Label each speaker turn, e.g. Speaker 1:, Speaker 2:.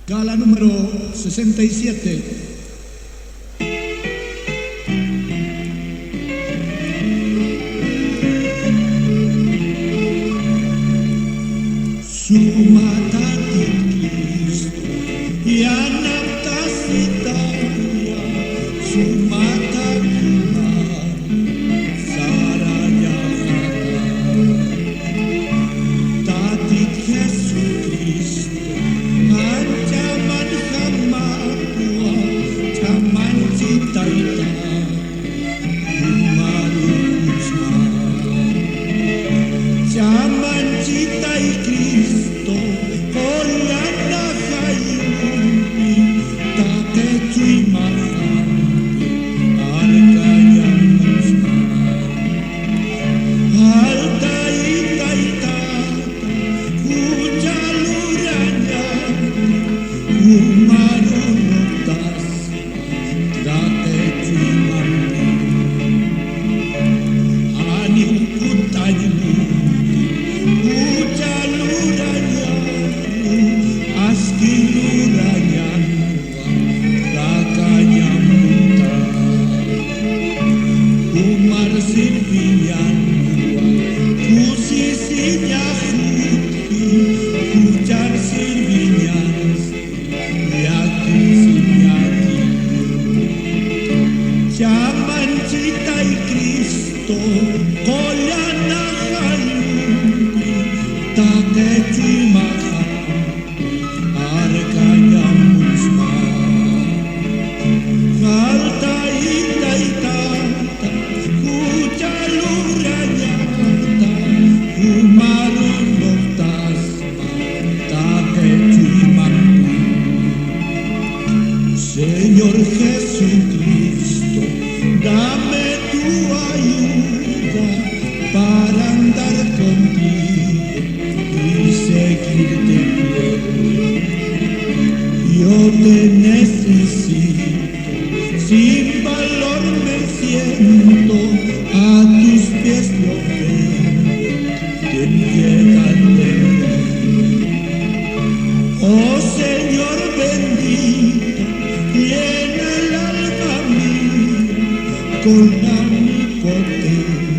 Speaker 1: Gala número 67. Sumata di Cristo y anapta Italia, sumata kita saraya tati Yesu Cristo ancaman hamatua taman cita ita umarusma taman cita Cristo Hollanda hayumi tate cui mahami arkanya musma alta ita ita ujaluranya umarunotas tate cui mahami ani ukutanya ujaluranya askiluranya kakanya muta umar silvian kusisinya putih hujan silvinya yakin sinyati zaman citai Kristo kolyana hayumi tate cuma arkanya musma alta ita ita ujaluranya umarun noktas tate cuma Señor Jesucristo, dame tu ayuda para andar contigo y seguirte fiel. Yo te necesito, sin valor me siento, a tus pies yo vengo, ten piedad de mí. Oh Señor bendito, llena el alma mía con la omnipotencia